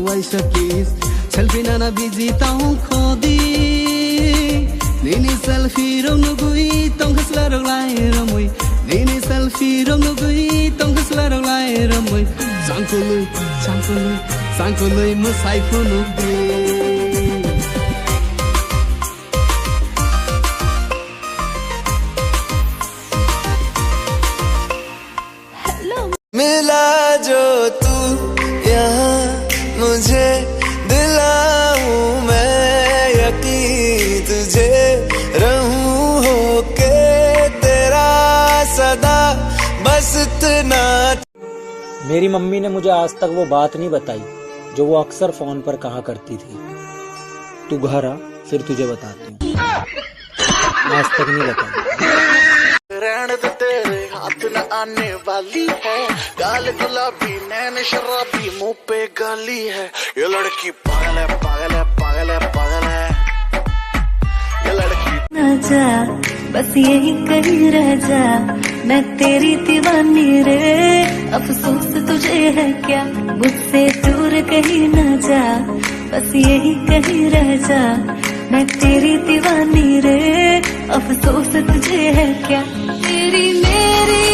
Waishakis selfie nana busy taung khodi nini selfie rong nugui tong hasla rong lai ramui nini selfie rong nugui tong hasla rong lai ramui sangkolui musai phunuk di मिला जो तू यहाँ मुझे दिलाऊं मैं यकीन तुझे रहूं होके तेरा सदा बस इतना। मेरी मम्मी ने मुझे आज तक वो बात नहीं बताई जो वो अक्सर फोन पर कहा करती थी, तू घर आ फिर तुझे बताती हूँ। आज तक नहीं बताई। रहन दे तेरे हाथ न आने वाली है, गाल गुलाबी नैन शराबी मुंह पे गाली है, ये लड़की पागल है पागल है पागल है पागल है ये लड़की। ना जा बस यही कहीं रह जा, मैं तेरी दीवानी रे, अफसोस तुझे है क्या मुझसे दूर कहीं ना जा, बस यही कहीं रह जा, मैं तेरी दीवानी रे, अफसोस तुझे है क्या। तेरी मेरी